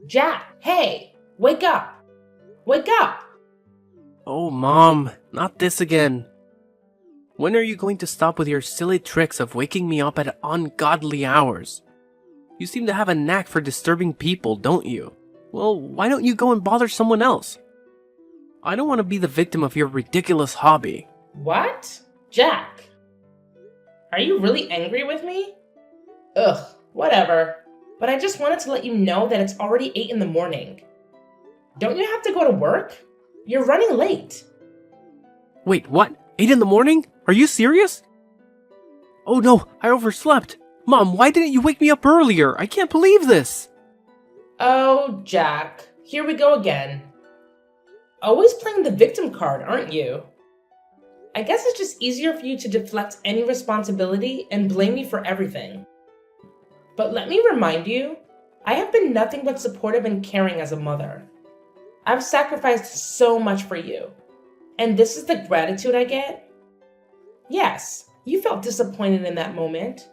Jack, hey, wake up! Wake up! Oh, Mom, not this again. When are you going to stop with your silly tricks of waking me up at ungodly hours? You seem to have a knack for disturbing people, don't you? Well, why don't you go and bother someone else? I don't want to be the victim of your ridiculous hobby. What? Jack? Are you really angry with me? Ugh, whatever. But I just wanted to let you know that it's already 8 in the morning. Don't you have to go to work? You're running late. Wait, what? 8 in the morning? Are you serious? Oh no, I overslept. Mom, why didn't you wake me up earlier? I can't believe this. Oh, Jack, here we go again. Always playing the victim card, aren't you? I guess it's just easier for you to deflect any responsibility and blame me for everything. But let me remind you, I have been nothing but supportive and caring as a mother. I've sacrificed so much for you. And this is the gratitude I get? Yes, you felt disappointed in that moment.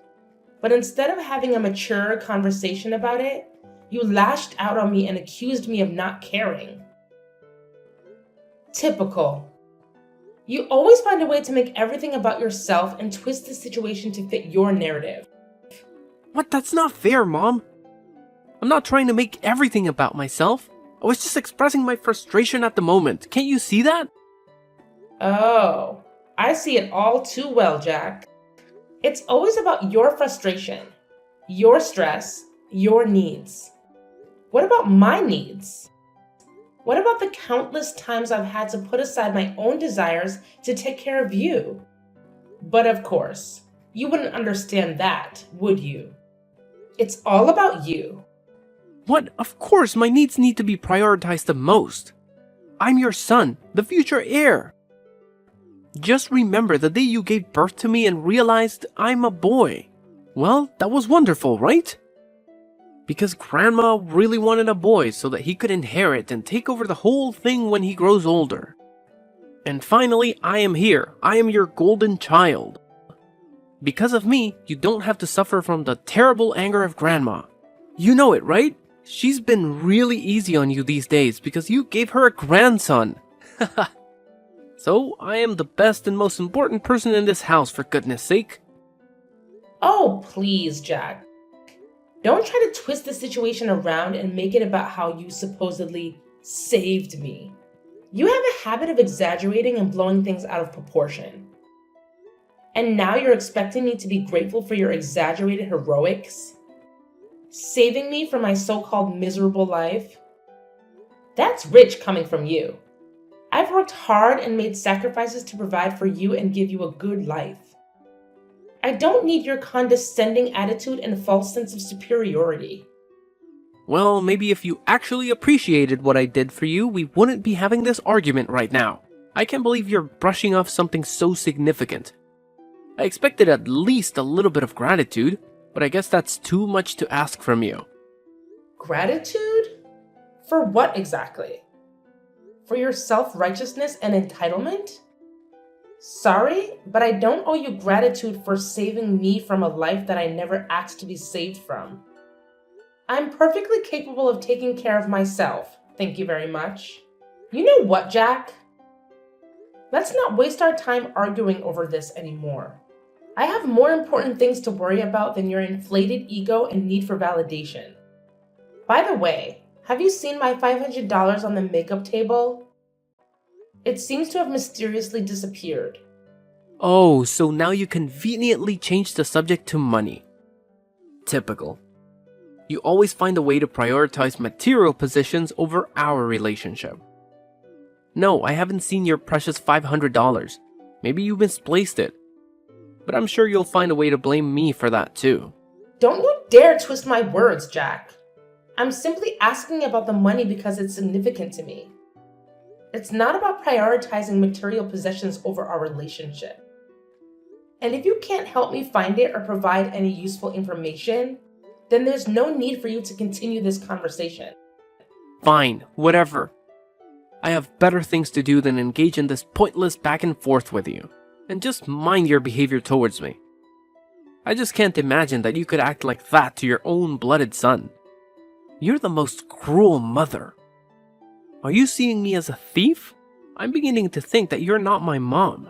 But instead of having a mature conversation about it, you lashed out on me and accused me of not caring. Typical. You always find a way to make everything about yourself and twist the situation to fit your narrative. What? That's not fair, Mom. I'm not trying to make everything about myself. I was just expressing my frustration at the moment. Can't you see that? Oh, I see it all too well, Jack. It's always about your frustration, your stress, your needs. What about my needs? What about the countless times I've had to put aside my own desires to take care of you? But of course, you wouldn't understand that, would you? It's all about you. What? Of course, my needs need to be prioritized the most. I'm your son, the future heir. Just remember the day you gave birth to me and realized I'm a boy. Well, that was wonderful, right? Because Grandma really wanted a boy so that he could inherit and take over the whole thing when he grows older. And finally, I am here. I am your golden child. Because of me, you don't have to suffer from the terrible anger of Grandma. You know it, right? She's been really easy on you these days because you gave her a grandson. So, I am the best and most important person in this house, for goodness sake. Oh, please, Jack. Don't try to twist the situation around and make it about how you supposedly saved me. You have a habit of exaggerating and blowing things out of proportion. And now you're expecting me to be grateful for your exaggerated heroics? Saving me from my so-called miserable life? That's rich coming from you. I've worked hard and made sacrifices to provide for you and give you a good life. I don't need your condescending attitude and false sense of superiority. Well, maybe if you actually appreciated what I did for you, we wouldn't be having this argument right now. I can't believe you're brushing off something so significant. I expected at least a little bit of gratitude, but I guess that's too much to ask from you. Gratitude? For what exactly? For your self-righteousness and entitlement? Sorry, but I don't owe you gratitude for saving me from a life that I never asked to be saved from. I'm perfectly capable of taking care of myself, thank you very much. You know what, Jack? Let's not waste our time arguing over this anymore. I have more important things to worry about than your inflated ego and need for validation. By the way, have you seen my $500 on the makeup table? It seems to have mysteriously disappeared. Oh, so now you conveniently changed the subject to money. Typical. You always find a way to prioritize material possessions over our relationship. No, I haven't seen your precious $500. Maybe you misplaced it. But I'm sure you'll find a way to blame me for that too. Don't you dare twist my words, Jack. I'm simply asking about the money because it's significant to me. It's not about prioritizing material possessions over our relationship. And if you can't help me find it or provide any useful information, then there's no need for you to continue this conversation. Fine, whatever. I have better things to do than engage in this pointless back and forth with you. And just mind your behavior towards me. I just can't imagine that you could act like that to your own blooded son. You're the most cruel mother. Are you seeing me as a thief? I'm beginning to think that you're not my mom.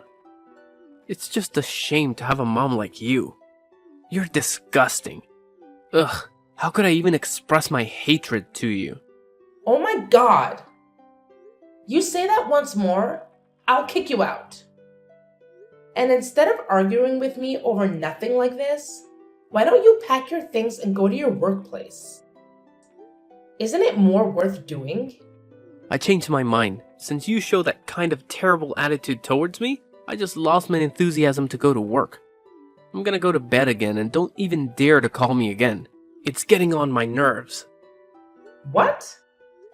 It's just a shame to have a mom like you. You're disgusting. Ugh, how could I even express my hatred to you? Oh my god! You say that once more, I'll kick you out. And instead of arguing with me over nothing like this, why don't you pack your things and go to your workplace? Isn't it more worth doing? I changed my mind. Since you show that kind of terrible attitude towards me, I just lost my enthusiasm to go to work. I'm gonna go to bed again and don't even dare to call me again. It's getting on my nerves. What?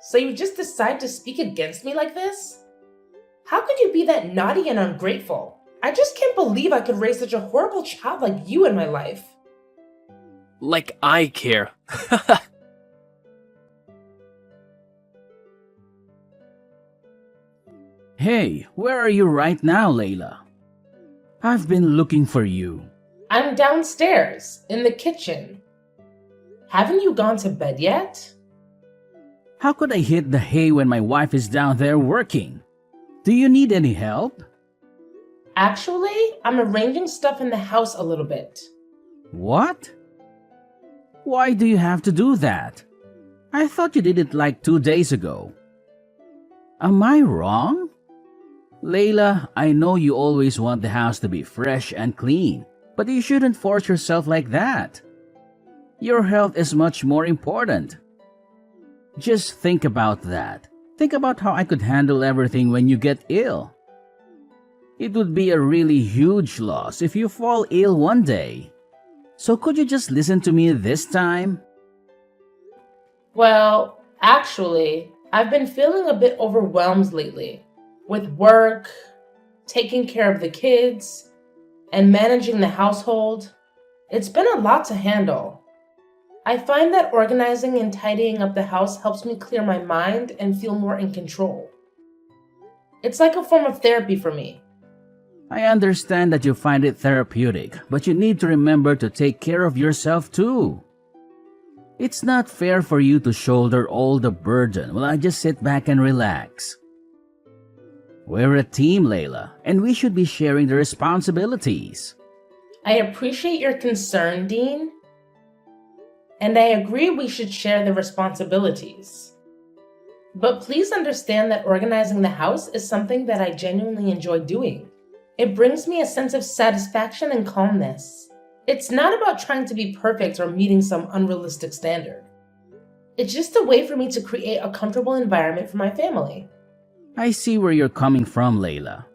So you just decide to speak against me like this? How could you be that naughty and ungrateful? I just can't believe I could raise such a horrible child like you in my life. Like I care. Hey, where are you right now, Layla? I've been looking for you. I'm downstairs, in the kitchen. Haven't you gone to bed yet? How could I hit the hay when my wife is down there working? Do you need any help? Actually, I'm arranging stuff in the house a little bit. What? Why do you have to do that? I thought you did it like 2 days ago. Am I wrong? Layla, I know you always want the house to be fresh and clean, but you shouldn't force yourself like that. Your health is much more important. Just think about that. Think about how I could handle everything when you get ill. It would be a really huge loss if you fall ill one day. So could you just listen to me this time? Well, actually, I've been feeling a bit overwhelmed lately with work, taking care of the kids, and managing the household. It's been a lot to handle. I find that organizing and tidying up the house helps me clear my mind and feel more in control. It's like a form of therapy for me. I understand that you find it therapeutic, but you need to remember to take care of yourself too. It's not fair for you to shoulder all the burden while I just sit back and relax. We're a team, Layla, and we should be sharing the responsibilities. I appreciate your concern, Dean, and I agree we should share the responsibilities. But please understand that organizing the house is something that I genuinely enjoy doing. It brings me a sense of satisfaction and calmness. It's not about trying to be perfect or meeting some unrealistic standard. It's just a way for me to create a comfortable environment for my family. I see where you're coming from, Layla.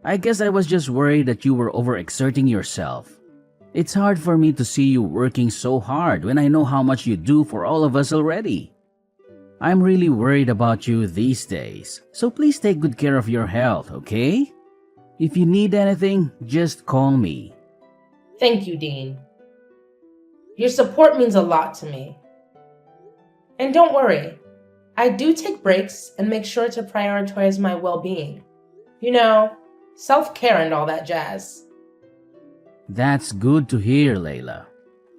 I guess I was just worried that you were overexerting yourself. It's hard for me to see you working so hard when I know how much you do for all of us already. I'm really worried about you these days, so please take good care of your health, okay? If you need anything, just call me. Thank you, Dean. Your support means a lot to me. And don't worry, I do take breaks and make sure to prioritize my well-being. You know, self-care and all that jazz. That's good to hear, Layla.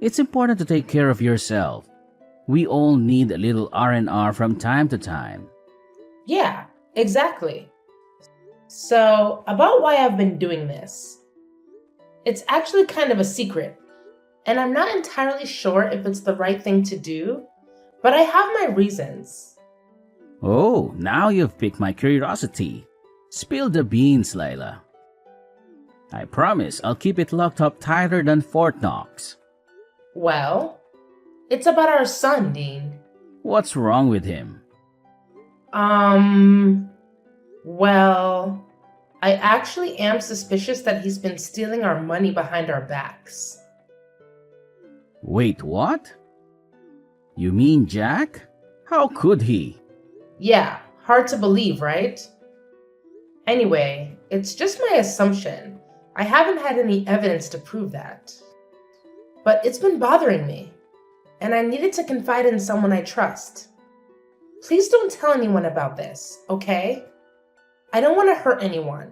It's important to take care of yourself. We all need a little R&R from time to time. Yeah, exactly. So, about why I've been doing this. It's actually kind of a secret, and I'm not entirely sure if it's the right thing to do, but I have my reasons. Oh, now you've piqued my curiosity. Spill the beans, Layla. I promise I'll keep it locked up tighter than Fort Knox. Well, it's about our son, Dean. What's wrong with him? Well, I actually am suspicious that he's been stealing our money behind our backs. Wait, what? You mean Jack? How could he? Yeah, hard to believe, right? Anyway, it's just my assumption. I haven't had any evidence to prove that. But it's been bothering me, and I needed to confide in someone I trust. Please don't tell anyone about this, okay? I don't want to hurt anyone,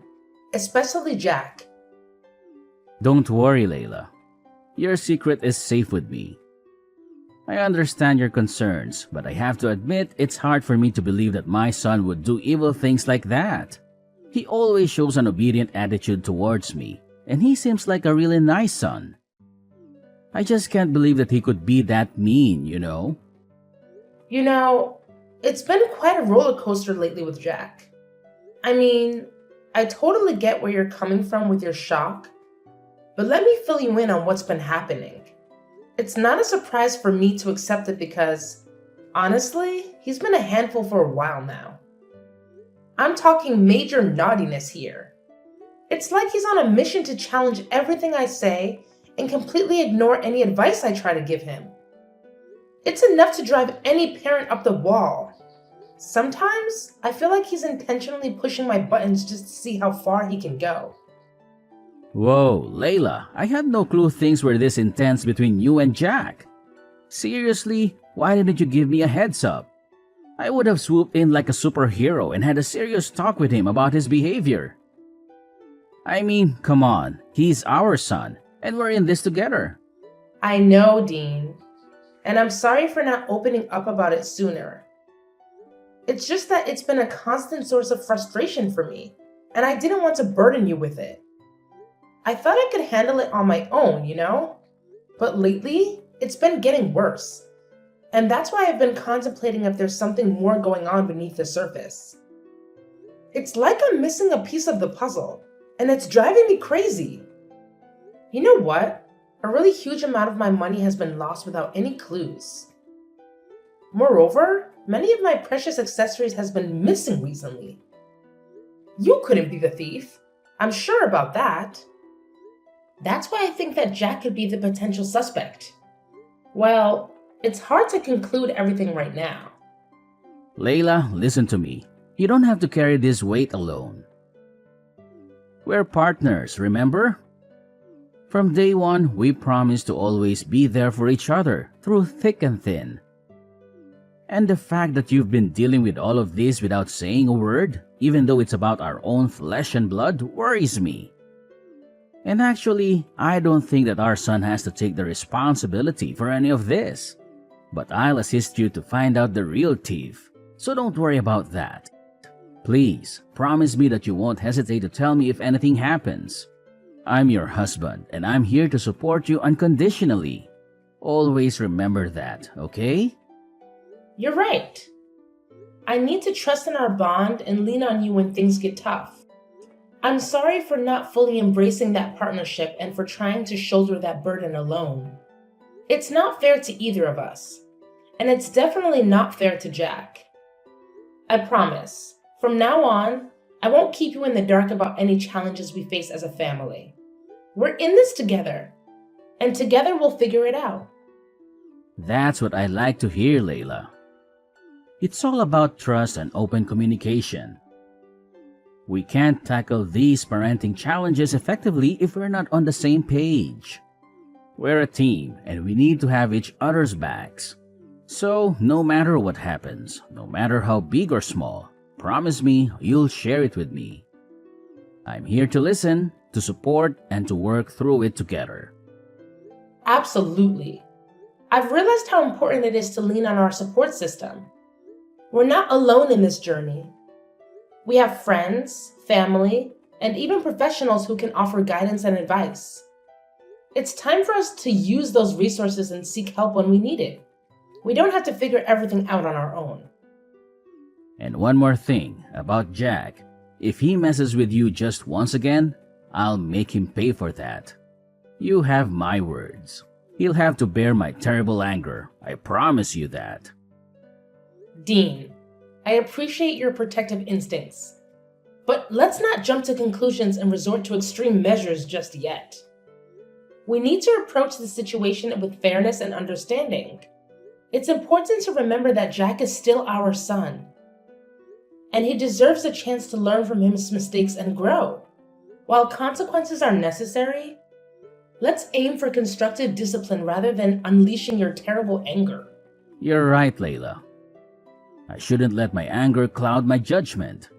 especially Jack. Don't worry, Layla. Your secret is safe with me. I understand your concerns, but I have to admit it's hard for me to believe that my son would do evil things like that. He always shows an obedient attitude towards me, and he seems like a really nice son. I just can't believe that he could be that mean, you know? You know, it's been quite a roller coaster lately with Jack. I mean, I totally get where you're coming from with your shock, but let me fill you in on what's been happening. It's not a surprise for me to accept it because, honestly, he's been a handful for a while now. I'm talking major naughtiness here. It's like he's on a mission to challenge everything I say and completely ignore any advice I try to give him. It's enough to drive any parent up the wall. Sometimes, I feel like he's intentionally pushing my buttons just to see how far he can go. Whoa, Layla, I had no clue things were this intense between you and Jack. Seriously, why didn't you give me a heads up? I would have swooped in like a superhero and had a serious talk with him about his behavior. I mean, come on, he's our son, and we're in this together. I know, Dean, and I'm sorry for not opening up about it sooner. It's just that it's been a constant source of frustration for me, and I didn't want to burden you with it. I thought I could handle it on my own, you know? But lately, it's been getting worse. And that's why I've been contemplating if there's something more going on beneath the surface. It's like I'm missing a piece of the puzzle, and it's driving me crazy. You know what? A really huge amount of my money has been lost without any clues. Moreover, many of my precious accessories has been missing recently. You couldn't be the thief. I'm sure about that. That's why I think that Jack could be the potential suspect. Well, it's hard to conclude everything right now. Layla, listen to me. You don't have to carry this weight alone. We're partners, remember? From day one, we promised to always be there for each other, through thick and thin. And the fact that you've been dealing with all of this without saying a word, even though it's about our own flesh and blood, worries me. And actually, I don't think that our son has to take the responsibility for any of this. But I'll assist you to find out the real thief, so don't worry about that. Please, promise me that you won't hesitate to tell me if anything happens. I'm your husband, and I'm here to support you unconditionally. Always remember that, okay? You're right. I need to trust in our bond and lean on you when things get tough. I'm sorry for not fully embracing that partnership and for trying to shoulder that burden alone. It's not fair to either of us, and it's definitely not fair to Jack. I promise, from now on, I won't keep you in the dark about any challenges we face as a family. We're in this together, and together we'll figure it out. That's what I like to hear, Layla. It's all about trust and open communication. We can't tackle these parenting challenges effectively if we're not on the same page. We're a team, and we need to have each other's backs. So, no matter what happens, no matter how big or small, promise me you'll share it with me. I'm here to listen, to support, and to work through it together. Absolutely. I've realized how important it is to lean on our support system. We're not alone in this journey. We have friends, family, and even professionals who can offer guidance and advice. It's time for us to use those resources and seek help when we need it. We don't have to figure everything out on our own. And one more thing about Jack. If he messes with you just once again, I'll make him pay for that. You have my words. He'll have to bear my terrible anger. I promise you that. Dean, I appreciate your protective instincts, but let's not jump to conclusions and resort to extreme measures just yet. We need to approach the situation with fairness and understanding. It's important to remember that Jack is still our son, and he deserves a chance to learn from his mistakes and grow. While consequences are necessary, let's aim for constructive discipline rather than unleashing your terrible anger. You're right, Layla. I shouldn't let my anger cloud my judgment.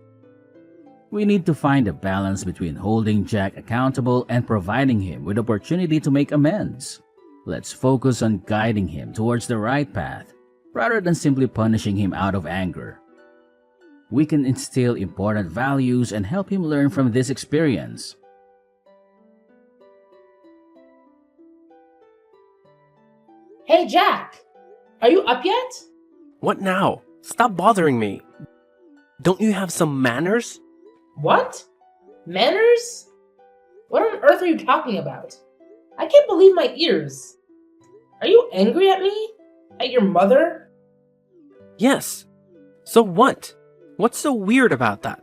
We need to find a balance between holding Jack accountable and providing him with opportunity to make amends. Let's focus on guiding him towards the right path rather than simply punishing him out of anger. We can instill important values and help him learn from this experience. Hey, Jack! Are you up yet? What now? Stop bothering me. Don't you have some manners? What? Manners? What on earth are you talking about? I can't believe my ears. Are you angry at me? At your mother? Yes. So what? What's so weird about that?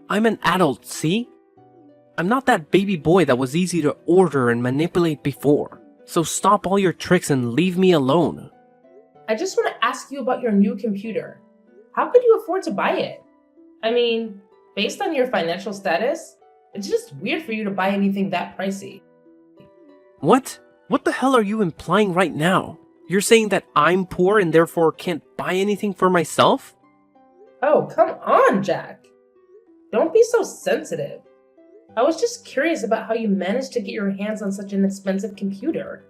I'm an adult, see? I'm not that baby boy that was easy to order and manipulate before. So stop all your tricks and leave me alone. I just want to ask you about your new computer. How could you afford to buy it? I mean, based on your financial status, it's just weird for you to buy anything that pricey. What? What the hell are you implying right now? You're saying that I'm poor and therefore can't buy anything for myself? Oh, come on, Jack. Don't be so sensitive. I was just curious about how you managed to get your hands on such an expensive computer.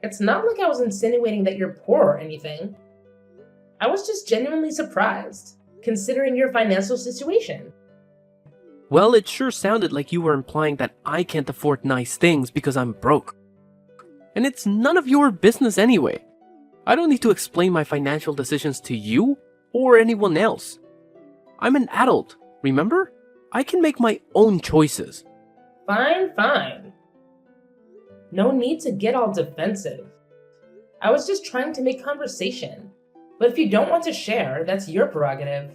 It's not like I was insinuating that you're poor or anything. I was just genuinely surprised, considering your financial situation. Well, it sure sounded like you were implying that I can't afford nice things because I'm broke. And it's none of your business anyway. I don't need to explain my financial decisions to you or anyone else. I'm an adult, remember? I can make my own choices. Fine. No need to get all defensive. I was just trying to make conversation. But if you don't want to share, that's your prerogative.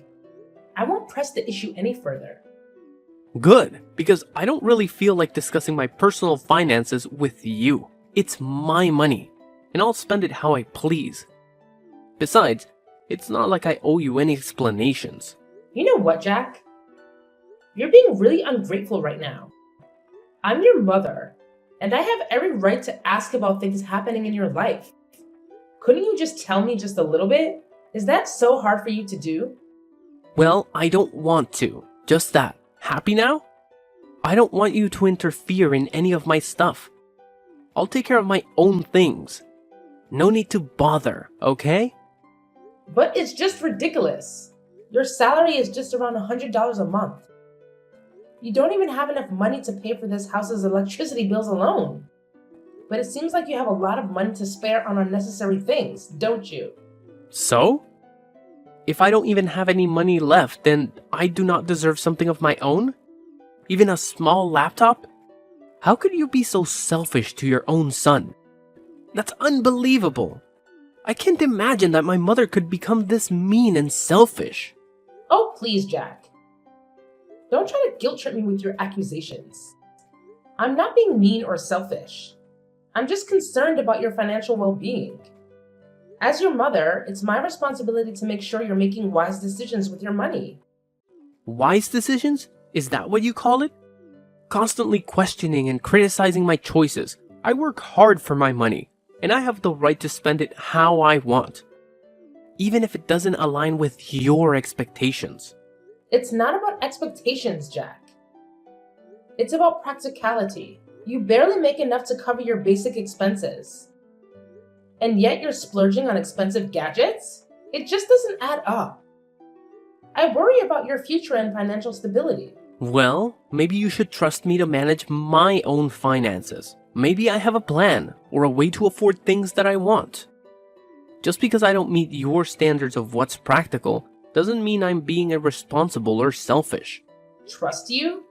I won't press the issue any further. Good, because I don't really feel like discussing my personal finances with you. It's my money, and I'll spend it how I please. Besides, it's not like I owe you any explanations. You know what, Jack? You're being really ungrateful right now. I'm your mother, and I have every right to ask about things happening in your life. Couldn't you just tell me just a little bit? Is that so hard for you to do? Well, I don't want to. Just that. Happy now? I don't want you to interfere in any of my stuff. I'll take care of my own things. No need to bother, okay? But it's just ridiculous. Your salary is just around $100 a month. You don't even have enough money to pay for this house's electricity bills alone. But it seems like you have a lot of money to spare on unnecessary things, don't you? So? If I don't even have any money left, then I do not deserve something of my own? Even a small laptop? How could you be so selfish to your own son? That's unbelievable. I can't imagine that my mother could become this mean and selfish. Oh, please, Jack. Don't try to guilt trip me with your accusations. I'm not being mean or selfish. I'm just concerned about your financial well-being. As your mother, it's my responsibility to make sure you're making wise decisions with your money. Wise decisions? Is that what you call it? Constantly questioning and criticizing my choices. I work hard for my money, and I have the right to spend it how I want, even if it doesn't align with your expectations. It's not about expectations, Jack. It's about practicality. You barely make enough to cover your basic expenses. And yet you're splurging on expensive gadgets? It just doesn't add up. I worry about your future and financial stability. Well, maybe you should trust me to manage my own finances. Maybe I have a plan or a way to afford things that I want. Just because I don't meet your standards of what's practical doesn't mean I'm being irresponsible or selfish. Trust you?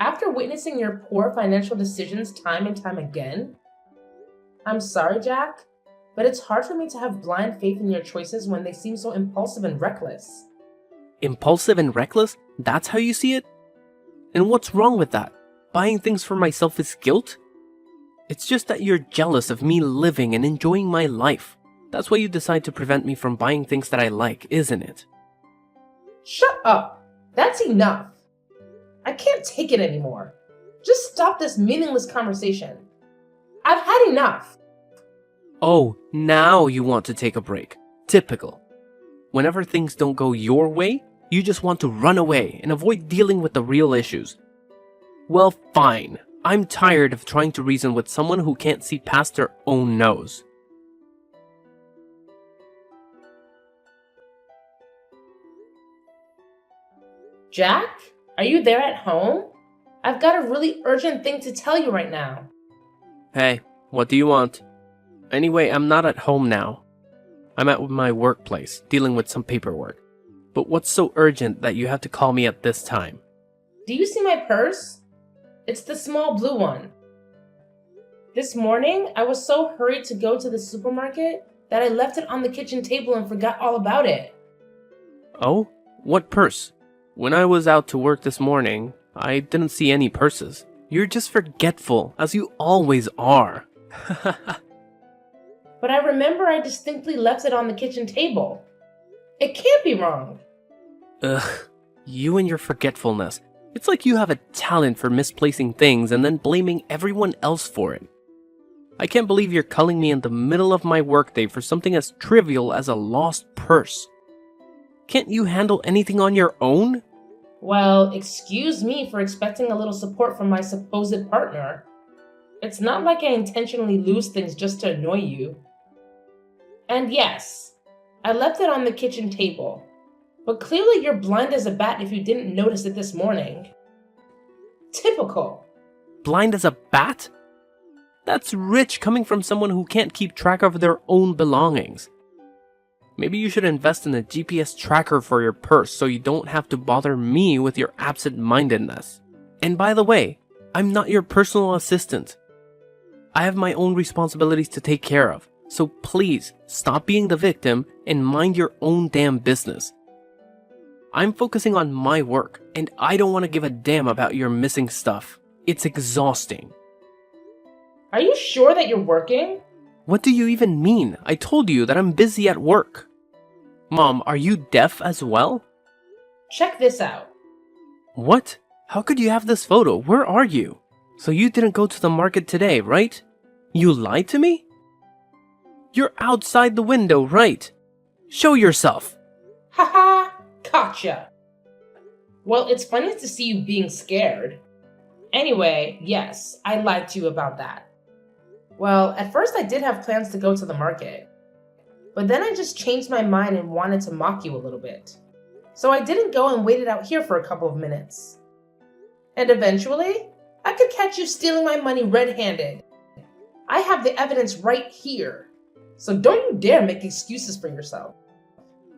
After witnessing your poor financial decisions time and time again? I'm sorry, Jack, but it's hard for me to have blind faith in your choices when they seem so impulsive and reckless. Impulsive and reckless? That's how you see it? And what's wrong with that? Buying things for myself is guilt? It's just that you're jealous of me living and enjoying my life. That's why you decide to prevent me from buying things that I like, isn't it? Shut up! That's enough! I can't take it anymore. Just stop this meaningless conversation. I've had enough! Oh, now you want to take a break. Typical. Whenever things don't go your way, you just want to run away and avoid dealing with the real issues. Well, fine. I'm tired of trying to reason with someone who can't see past their own nose. Jack, are you there at home? I've got a really urgent thing to tell you right now. Hey, what do you want? Anyway, I'm not at home now. I'm at my workplace, dealing with some paperwork. But what's so urgent that you have to call me at this time? Do you see my purse? It's the small blue one. This morning, I was so hurried to go to the supermarket that I left it on the kitchen table and forgot all about it. Oh? What purse? When I was out to work this morning, I didn't see any purses. You're just forgetful, as you always are. But I remember I distinctly left it on the kitchen table. It can't be wrong. Ugh, you and your forgetfulness. It's like you have a talent for misplacing things and then blaming everyone else for it. I can't believe you're calling me in the middle of my workday for something as trivial as a lost purse. Can't you handle anything on your own? Well, excuse me for expecting a little support from my supposed partner. It's not like I intentionally lose things just to annoy you. And yes, I left it on the kitchen table. But clearly you're blind as a bat if you didn't notice it this morning. Typical. Blind as a bat? That's rich coming from someone who can't keep track of their own belongings. Maybe you should invest in a GPS tracker for your purse so you don't have to bother me with your absent-mindedness. And by the way, I'm not your personal assistant. I have my own responsibilities to take care of, so please stop being the victim and mind your own damn business. I'm focusing on my work, and I don't want to give a damn about your missing stuff. It's exhausting. Are you sure that you're working? What do you even mean? I told you that I'm busy at work. Mom, are you deaf as well? Check this out. What? How could you have this photo? Where are you? So you didn't go to the market today, right? You lied to me? You're outside the window, right? Show yourself. Haha, gotcha. Well, it's funny to see you being scared. Anyway, yes, I lied to you about that. Well, at first I did have plans to go to the market. But then I just changed my mind and wanted to mock you a little bit. So I didn't go and waited out here for a couple of minutes. And eventually, I could catch you stealing my money red-handed. I have the evidence right here. So don't you dare make excuses for yourself.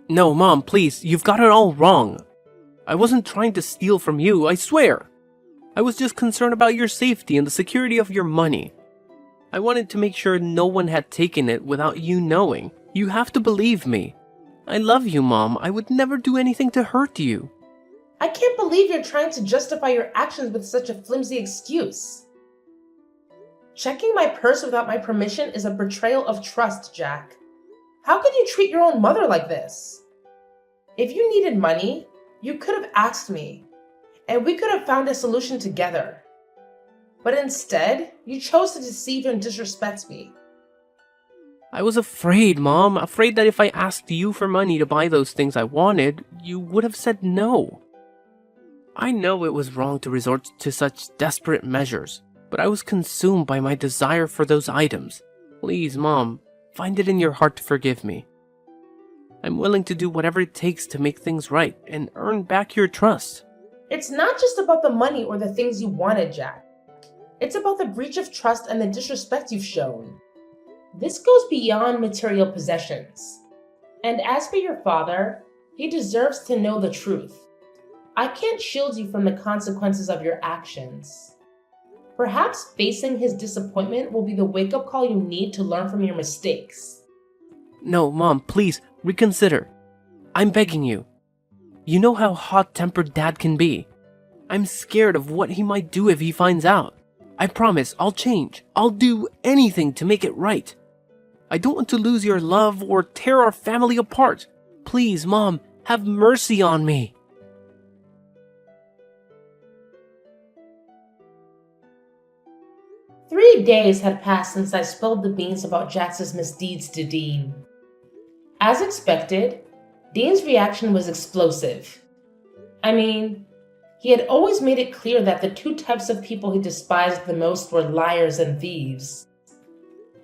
No, Mom, please, you've got it all wrong. I wasn't trying to steal from you, I swear. I was just concerned about your safety and the security of your money. I wanted to make sure no one had taken it without you knowing. You have to believe me. I love you, Mom. I would never do anything to hurt you. I can't believe you're trying to justify your actions with such a flimsy excuse. Checking my purse without my permission is a betrayal of trust, Jack. How could you treat your own mother like this? If you needed money, you could have asked me, and we could have found a solution together. But instead, you chose to deceive and disrespect me. I was afraid, Mom. Afraid that if I asked you for money to buy those things I wanted, you would have said no. I know it was wrong to resort to such desperate measures, but I was consumed by my desire for those items. Please, Mom, find it in your heart to forgive me. I'm willing to do whatever it takes to make things right and earn back your trust. It's not just about the money or the things you wanted, Jack. It's about the breach of trust and the disrespect you've shown. This goes beyond material possessions. And as for your father, he deserves to know the truth. I can't shield you from the consequences of your actions. Perhaps facing his disappointment will be the wake-up call you need to learn from your mistakes. No, Mom, please, reconsider. I'm begging you. You know how hot-tempered Dad can be. I'm scared of what he might do if he finds out. I promise I'll change. I'll do anything to make it right. I don't want to lose your love or tear our family apart. Please, Mom, have mercy on me. "3 days had passed since I spilled the beans about Jax's misdeeds to Dean. As expected, Dean's reaction was explosive. I mean, He had always made it clear that the two types of people he despised the most were liars and thieves.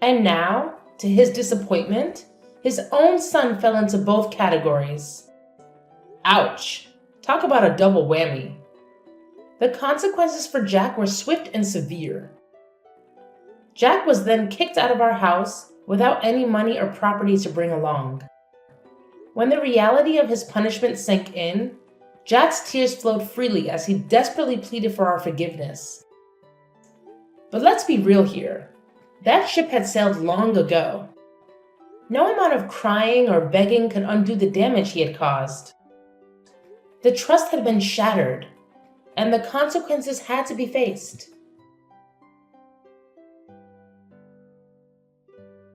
And now, to his disappointment, his own son fell into both categories. Ouch! Talk about a double whammy. The consequences for Jack were swift and severe. Jack was then kicked out of our house without any money or property to bring along. When the reality of his punishment sank in, Jack's tears flowed freely as he desperately pleaded for our forgiveness. But let's be real here. That ship had sailed long ago. No amount of crying or begging could undo the damage he had caused. The trust had been shattered, and the consequences had to be faced.